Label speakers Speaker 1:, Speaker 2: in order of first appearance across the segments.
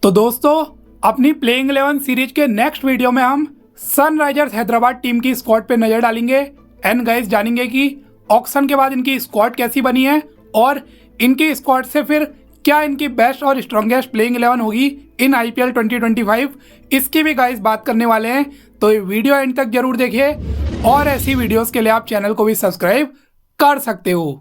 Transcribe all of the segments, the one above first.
Speaker 1: तो दोस्तों, अपनी प्लेइंग 11 सीरीज के नेक्स्ट वीडियो में हम सनराइजर्स हैदराबाद टीम की स्क्वाड पे नजर डालेंगे एंड गाइस जानेंगे कि ऑक्शन के बाद इनकी स्क्वाड कैसी बनी है और इनकी स्क्वाड से फिर क्या इनकी बेस्ट और स्ट्रॉन्गेस्ट प्लेइंग 11 होगी इन IPL 2025। इसकी भी गाइस बात करने वाले हैं, तो ये वीडियो एंड तक जरूर देखिए और ऐसी वीडियोस के लिए आप चैनल को भी सब्सक्राइब कर सकते हो।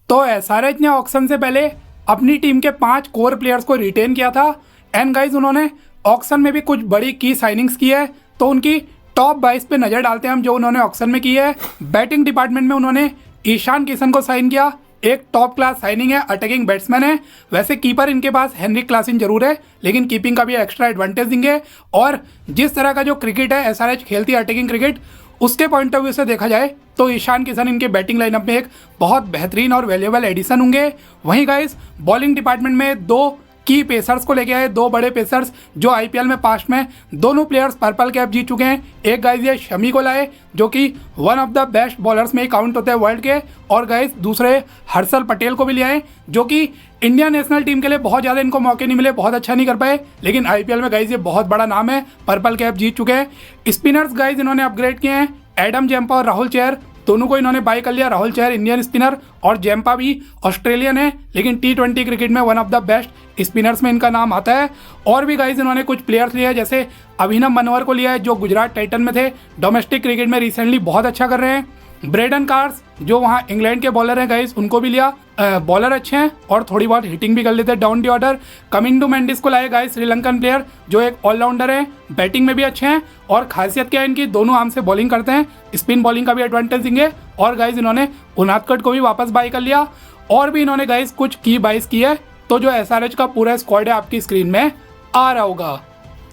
Speaker 1: तो SRH ने ऑक्शन से पहले अपनी टीम के 5 कोर प्लेयर्स को रिटेन किया था एंड गाइज उन्होंने ऑक्शन में भी कुछ बड़ी की साइनिंग्स की है, तो उनकी टॉप 22 पे नज़र डालते हैं हम जो उन्होंने ऑक्शन में की है। बैटिंग डिपार्टमेंट में उन्होंने ईशान किशन को साइन किया, एक टॉप क्लास साइनिंग है, अटैकिंग बैट्समैन है। वैसे कीपर इनके पास हेनरिक क्लासन जरूर है, लेकिन कीपिंग का भी एक्स्ट्रा एडवांटेज देंगे। और जिस तरह का जो क्रिकेट है SRH खेलती है अटैकिंग क्रिकेट, उसके पॉइंट ऑफ व्यू से देखा जाए तो ईशान किशन इनके बैटिंग लाइनअप में एक बहुत बेहतरीन और वैल्यूएबल एडिशन होंगे। वहीं गाइस बॉलिंग डिपार्टमेंट में 2 की पेसर्स को लेके आए, 2 बड़े पेसर्स जो IPL में पास्ट में दोनों प्लेयर्स पर्पल कैप जीत चुके हैं। एक गाइस ये शमी को लाए जो कि one of the best bowlers में ही काउंट होते हैं वर्ल्ड के, और गाइस दूसरे हर्षल पटेल को भी ले आए जो कि इंडियन नेशनल टीम के लिए बहुत ज़्यादा इनको मौके नहीं मिले, बहुत अच्छा नहीं कर पाए, लेकिन IPL में गाइस ये बहुत बड़ा नाम है, पर्पल कैप जीत चुके हैं। स्पिनर्स गाइस इन्होंने अपग्रेड किए हैं, एडम जैम्पा और राहुल चेहर दोनों को इन्होंने बाय कर लिया। राहुल चेहर इंडियन स्पिनर और जैम्पा भी ऑस्ट्रेलियन है, लेकिन T20 क्रिकेट में one of the best spinners में इनका नाम आता है। और भी गाइज इन्होंने कुछ प्लेयर्स लिए हैं, जैसे अभिनव मनोहर को लिया है जो गुजरात टाइटन में थे, डोमेस्टिक क्रिकेट में रिसेंटली बहुत अच्छा कर रहे हैं। ब्रेडन कार्स जो वहाँ इंग्लैंड के बॉलर हैं गाइस, उनको भी लिया, बॉलर अच्छे हैं और थोड़ी बहुत हिटिंग भी कर लेते हैं down the order. Kamindu Mendis को लाए गाइस, श्रीलंकन प्लेयर जो एक ऑलराउंडर है, बैटिंग में भी अच्छे हैं और खासियत क्या है इनकी, दोनों आर्म से बॉलिंग करते हैं, स्पिन बॉलिंग का भी एडवांटेज देंगे। और गाइस इन्होंने उनादकट को भी वापस बाय कर लिया और भी इन्होंने गाइस कुछ की बाइस की है। तो जो SRH का पूरा स्क्वाड है आपकी स्क्रीन में आ रहा होगा।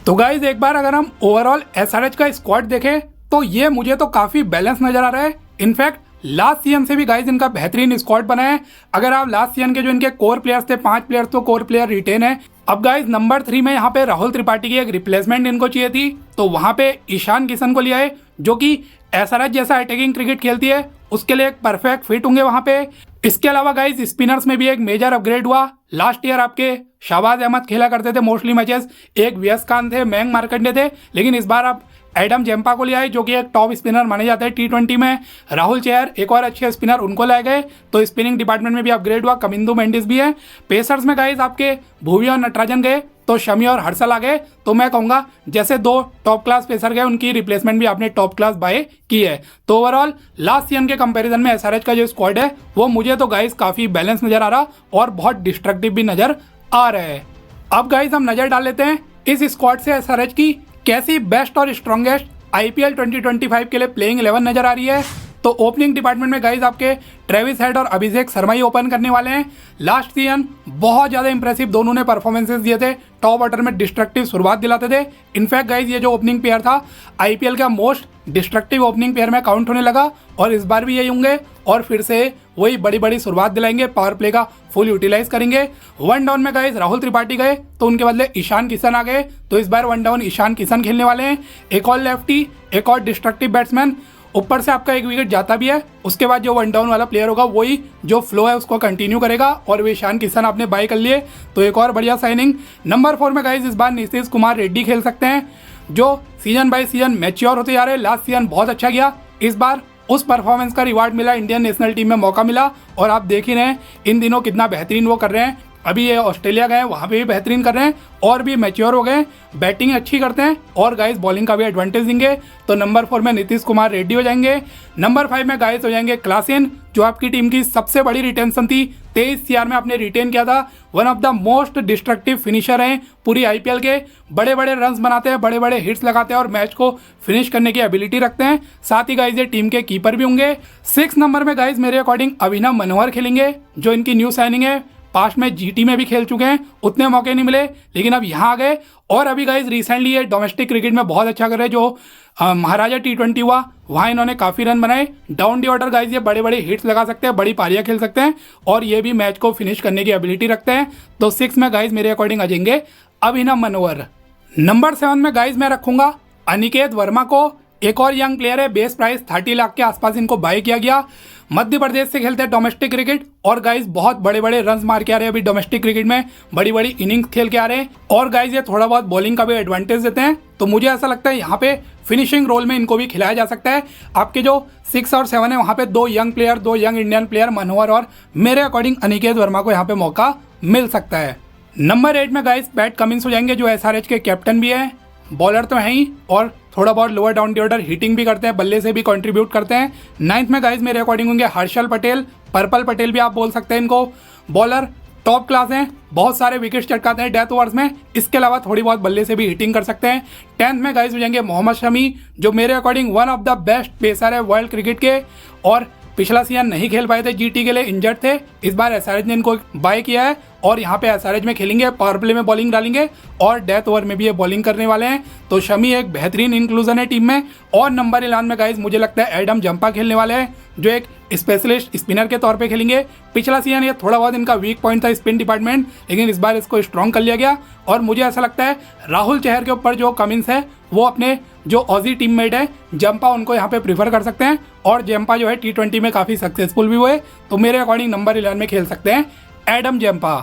Speaker 1: तो गाइज एक बार अगर हम ओवरऑल SRH का स्क्वाड देखें तो ये मुझे तो काफी बैलेंस नजर आ रहा है। इनफैक्ट लास्ट सीजन से भी गाइज इनका बेहतरीन स्क्वाड बना है। अगर आप लास्ट सीजन के जो इनके कोर प्लेयर्स थे, 5 प्लेयर्स तो कोर प्लेयर रिटेन है। अब गाइज नंबर 3 में यहाँ पे राहुल त्रिपाठी की एक रिप्लेसमेंट इनको चाहिए थी, तो वहां पे ईशान किशन को लिया है जो कि SRH जैसा अटैकिंग क्रिकेट खेलती है, उसके लिए एक परफेक्ट फिट होंगे वहां पे। इसके अलावा गाइज स्पिनर्स में भी एक मेजर अपग्रेड हुआ। लास्ट ईयर आपके शाहबाज अहमद खेला करते थे मोस्टली मैचेस, एक वीएस खान थे, मयंक मार्कंडे थे, लेकिन इस बार आप एडम जैम्पा को ले आए जो कि एक टॉप स्पिनर माने जाते हैं T20 में। राहुल चेहर एक और अच्छे स्पिनर उनको लाए गए, तो स्पिनिंग डिपार्टमेंट में भी अपग्रेड हुआ। कमिंदू मेंडिस भी है। पेसर्स में गाइज आपके भुवी और नटराजन गए, तो शमी और हर्षल आ गए। तो मैं कहूँगा जैसे 2 टॉप क्लास पेसर गए, उनकी रिप्लेसमेंट भी आपने टॉप क्लास बाय की है। तो ओवरऑल लास्ट सीजन के कंपैरिजन में SRH का जो स्क्वाड है वो मुझे तो गाइज काफ़ी बैलेंस नज़र आ रहा और बहुत डिस्ट्रक्टिव भी नज़र आ रहा है। अब गाइज हम नज़र डाल लेते हैं इस स्क्वाड से SRH की कैसी बेस्ट और स्ट्रॉन्गेस्ट IPL 2025 के लिए प्लेइंग 11 नजर आ रही है। तो ओपनिंग डिपार्टमेंट में गाइज आपके ट्रेविस हेड और अभिषेक शर्मा ही ओपन करने वाले हैं। लास्ट सीजन बहुत ज़्यादा इंप्रेसिव दोनों ने परफॉर्मेंसेस दिए थे, टॉप ऑर्डर में डिस्ट्रक्टिव शुरुआत दिलाते थे। इनफैक्ट गाइज ये जो ओपनिंग पेयर था IPL का मोस्ट डिस्ट्रक्टिव ओपनिंग पेयर में काउंट होने लगा और इस बार भी यही होंगे और फिर से वही बड़ी बड़ी शुरुआत दिलाएंगे, पावर प्ले का फुल यूटिलाइज करेंगे। 1 डाउन में गाइज राहुल त्रिपाठी गए तो उनके बदले ईशान किशन आ गए, तो इस बार 1 डाउन ईशान किशन खेलने वाले हैं। एक और लेफ्टी, एक और डिस्ट्रक्टिव बैट्समैन, ऊपर से आपका एक विकेट जाता भी है। उसके बाद जो 1 डाउन वाला प्लेयर होगा वही जो फ्लो है उसको कंटिन्यू करेगा और वे ईशान किशन आपने बाय कर लिए, तो एक और बढ़िया साइनिंग। नंबर 4 में गाइज इस बार नीतीश कुमार रेड्डी खेल सकते हैं जो सीजन बाय सीजन मैच्योर होते जा रहे हैं। लास्ट सीजन बहुत अच्छा गया, इस बार उस परफॉर्मेंस का रिवार्ड मिला, इंडियन नेशनल टीम में मौका मिला और आप देख ही रहे हैं इन दिनों कितना बेहतरीन वो कर रहे हैं। अभी ये ऑस्ट्रेलिया गए, वहाँ पे भी बेहतरीन कर रहे हैं और भी मैच्योर हो गए, बैटिंग अच्छी करते हैं और गाइस बॉलिंग का भी एडवांटेज देंगे। तो नंबर 4 में नीतीश कुमार रेड्डी हो जाएंगे। नंबर 5 में गाइस हो जाएंगे क्लासन, जो आपकी टीम की सबसे बड़ी रिटेंशन थी। 23 CR में आपने रिटेन किया था, one of the most destructive finisher हैं पूरी IPL के, बड़े बड़े रन्स बनाते हैं, बड़े बड़े हिट्स लगाते हैं और मैच को फिनिश करने की एबिलिटी रखते हैं। साथ ही गाइस ये टीम के कीपर भी होंगे। 6 नंबर में गाइस मेरे अकॉर्डिंग अभिनव मनोहर खेलेंगे जो इनकी न्यू साइनिंग है। पास्ट में GT में भी खेल चुके हैं, उतने मौके नहीं मिले, लेकिन अब यहाँ आ गए और अभी गाइज रिसेंटली ये डोमेस्टिक क्रिकेट में बहुत अच्छा कर रहे हैं। जो महाराजा T20 हुआ वहाँ इन्होंने काफ़ी रन बनाए। डाउन दी ऑर्डर गाइज ये बड़े बड़े हिट्स लगा सकते हैं, बड़ी पारियाँ खेल सकते हैं और ये भी मैच को फिनिश करने की एबिलिटी रखते हैं। तो 6 में गाइज मेरे अकॉर्डिंग आ जाएंगे अभिनव मनोहर। नंबर 7 में गाइज मैं रखूंगा अनिकेत वर्मा को, एक और यंग प्लेयर है, बेस प्राइस 30 लाख के आसपास इनको बाय किया गया। मध्य प्रदेश से खेलते हैं डोमेस्टिक क्रिकेट और गाइस बहुत बड़े बड़े रन मार के आ रहे हैं अभी डोमेस्टिक क्रिकेट में, बड़ी बड़ी इनिंग्स खेल के आ रहे हैं और गाइस ये थोड़ा बहुत बॉलिंग का भी एडवांटेज देते हैं। तो मुझे ऐसा लगता है यहाँ पे फिनिशिंग रोल में इनको भी खिलाया जा सकता है। आपके जो 6 और 7 है वहाँ पे 2 young player, 2 young Indian player Manohar और मेरे अकॉर्डिंग अनिकेत वर्मा को यहाँ पे मौका मिल सकता है। नंबर 8 में गाइस पैट कमिंस हो जाएंगे जो SRH के कैप्टन भी है, बॉलर तो है ही और थोड़ा बहुत lower down the order hitting भी करते हैं, बल्ले से भी कंट्रीब्यूट करते हैं। 9th में गाइस मेरे अकॉर्डिंग होंगे हर्षल पटेल, पर्पल पटेल भी आप बोल सकते हैं इनको। बॉलर टॉप क्लास हैं, बहुत सारे विकेट्स चटकाते हैं डेथ ओवर्स में, इसके अलावा थोड़ी बहुत बल्ले से भी हिटिंग कर सकते हैं। 10th में गाइस हो जाएंगे मोहम्मद शमी जो मेरे according one of the best pacer है वर्ल्ड क्रिकेट के और पिछला सीजन नहीं खेल पाए थे, GT के लिए इंजर्ड थे। इस बार SRH ने इनको बाय किया है और यहाँ पे SRH में खेलेंगे, पावर प्ले में बॉलिंग डालेंगे और डेथ ओवर में भी ये बॉलिंग करने वाले हैं। तो शमी एक बेहतरीन इंक्लूजन है टीम में। और नंबर 11 में गाइस मुझे लगता है एडम जंपा खेलने वाले हैं जो एक स्पेशलिस्ट स्पिनर के तौर पे खेलेंगे। पिछला सीजन ये थोड़ा बहुत इनका वीक पॉइंट था स्पिन डिपार्टमेंट, लेकिन इस बार इसको स्ट्रॉन्ग कर लिया गया। और मुझे ऐसा लगता है राहुल चहर के ऊपर जो कमिंस है वो अपने जो ऑजी टीममेट है जंपा उनको यहाँ पे प्रीफर कर सकते हैं और जंपा जो है T20 में काफ़ी सक्सेसफुल भी हुए। तो मेरे अकॉर्डिंग नंबर 11 में खेल सकते हैं एडम जंपा।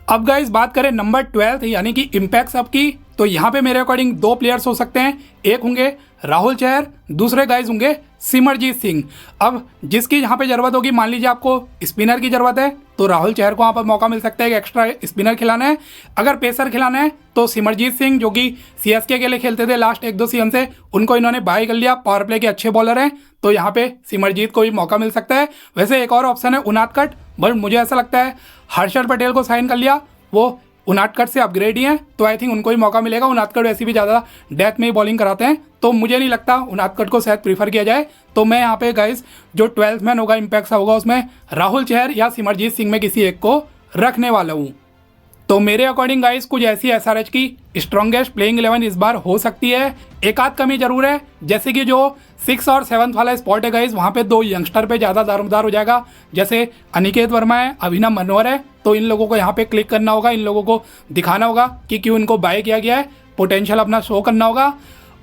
Speaker 1: अब गाइस बात करें नंबर 12 यानी कि इम्पैक्ट सब की, तो यहाँ पे मेरे अकॉर्डिंग 2 प्लेयर्स हो सकते हैं। एक होंगे राहुल चहर, दूसरे गाइस होंगे सिमरजीत सिंह। अब जिसकी यहाँ पे जरूरत होगी, मान लीजिए आपको स्पिनर की जरूरत है तो राहुल चहर को वहाँ पर मौका मिल सकता है कि एक्स्ट्रा स्पिनर खिलाना है। अगर पेसर खिलाना है तो सिमरजीत सिंह जो कि CSK के लिए खेलते थे लास्ट 1-2 सीजन से, उनको इन्होंने बाय कर लिया, पावर प्ले के अच्छे बॉलर हैं तो यहाँ पे सिमरजीत को भी मौका मिल सकता है। वैसे एक और ऑप्शन है उनादकट, बट मुझे ऐसा लगता है हर्षल पटेल को साइन कर लिया, वो उनादकट से अपग्रेड ही हैं तो आई थिंक उनको ही मौका मिलेगा। उनादकट वैसे भी ज़्यादा डेथ में ही बॉलिंग कराते हैं तो मुझे नहीं लगता उनादकट को शायद प्रीफर किया जाए। तो मैं यहाँ पे गाइस जो 12th मैन होगा इम्पैक्ट होगा उसमें राहुल चहर या सिमरजीत सिंह में किसी एक को रखने वाला हूँ। तो मेरे अकॉर्डिंग गाइस कुछ ऐसी SRH की स्ट्रॉन्गेस्ट प्लेइंग 11 इस बार हो सकती है। एक आध कमी जरूर है, जैसे कि जो 6 और 7 वाला स्पॉट है गाइस वहाँ पे 2 यंगस्टर पे ज़्यादा दारोमदार हो जाएगा, जैसे अनिकेत वर्मा है, अभिनव मनोहर है। तो इन लोगों को यहाँ पे क्लिक करना होगा, इन लोगों को दिखाना होगा कि क्यों इनको बाय किया गया है, पोटेंशियल अपना शो करना होगा।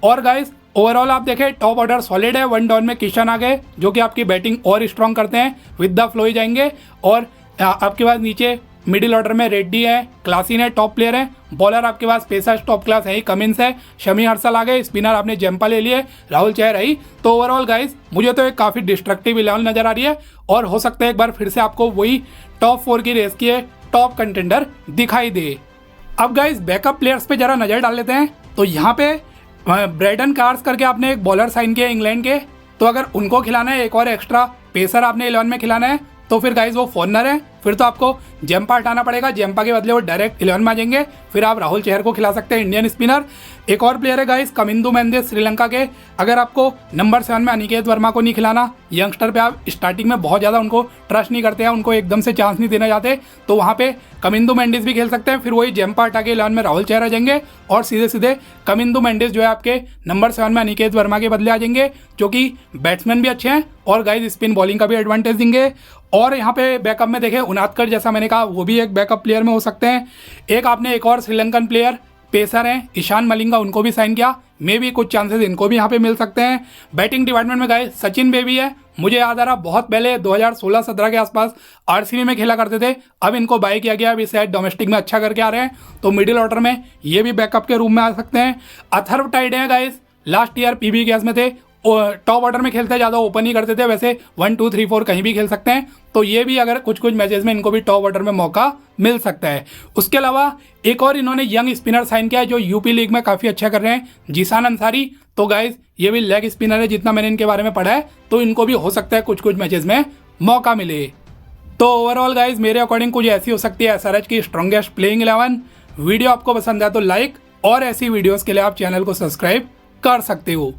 Speaker 1: और गाइस ओवरऑल आप देखें टॉप ऑर्डर सॉलिड है। 1 डाउन में किशन आ गए जो कि आपकी बैटिंग और स्ट्रॉन्ग करते हैं, विद द फ्लो ही जाएंगे। और आपके पास नीचे मिडिल ऑर्डर में रेड्डी है, क्लासिन है, टॉप प्लेयर है। बॉलर आपके पास पेसर टॉप क्लास है ही, कमिंस है, शमी हर्षल आ गए, स्पिनर आपने जंपा ले लिए, राहुल चहर है ही। तो ओवरऑल गाइस मुझे तो एक काफ़ी डिस्ट्रक्टिव 11 नजर आ रही है और हो सकता है एक बार फिर से आपको वही टॉप 4 की रेस की टॉप कंटेंडर दिखाई दे। अब गाइस बैकअप प्लेयर्स पे जरा नज़र डाल लेते हैं। तो यहाँ पे ब्रेडन कार्स करके आपने एक बॉलर साइन किया इंग्लैंड के, तो अगर उनको खिलाना है एक और एक्स्ट्रा पेसर आपने 11 में खिलाना है तो फिर गाइस वो फॉरनर है, फिर तो आपको जंपा हटाना पड़ेगा, जंपा के बदले वो डायरेक्ट 11 में आ जाएंगे। फिर आप राहुल चहर को खिला सकते हैं, इंडियन स्पिनर। एक और प्लेयर है गाइस कमिंदु मेंडिस श्रीलंका के। अगर आपको नंबर 7 में अनिकेत वर्मा को नहीं खिलाना, यंगस्टर पे आप स्टार्टिंग में बहुत ज़्यादा उनको ट्रस्ट नहीं करते हैं, उनको एकदम से चांस नहीं देना चाहते, तो वहाँ पे कमिंदु मेंडिस भी खेल सकते हैं। फिर वही जंपा हटा के 11 में राहुल चहर आ जाएंगे और सीधे सीधे कमिंदु मेंडिस जो है आपके नंबर 7 में अनिकेत वर्मा के बदले आ जाएंगे, जो कि बैट्समैन भी अच्छे हैं और गाइस स्पिन बॉलिंग का भी एडवांटेज देंगे। और यहाँ पे बैकअप में देखें उनादकट जैसा मैंने कहा वो भी एक बैकअप प्लेयर में हो सकते हैं। एक आपने एक और श्रीलंकन प्लेयर पेसर हैं ईशान मलिंगा, उनको भी साइन किया, मे भी कुछ चांसेस इनको भी यहाँ पे मिल सकते हैं। बैटिंग डिपार्टमेंट में गाइस सचिन बेबी है, मुझे याद आ रहा बहुत पहले 2016-17 के आसपास RCB में खेला करते थे, अब इनको बाय किया गया, अभी शायद डोमेस्टिक में अच्छा करके आ रहे हैं तो मिडिल ऑर्डर में ये भी बैकअप के रूम में आ सकते हैं। अथर्व टाइड है guys, last year PB gas में थे, टॉप ऑर्डर में खेलते ज़्यादा ओपन ही करते थे, वैसे 1 2 3 4 कहीं भी खेल सकते हैं तो ये भी अगर कुछ मैचेस में इनको भी टॉप ऑर्डर में मौका मिल सकता है। उसके अलावा एक और इन्होंने यंग स्पिनर साइन किया है जो UP लीग में काफ़ी अच्छा कर रहे हैं, जीसान अंसारी। तो गाइस ये भी लेग स्पिनर है, जितना मैंने इनके बारे में पढ़ा है तो इनको भी हो सकता है कुछ मैचेस में मौका मिले। तो ओवरऑल गाइस मेरे अकॉर्डिंग कुछ ऐसी हो सकती है SRH की स्ट्रॉन्गेस्ट प्लेइंग 11। वीडियो आपको पसंद आया तो लाइक और ऐसी वीडियोज़ के लिए आप चैनल को सब्सक्राइब कर सकते हो।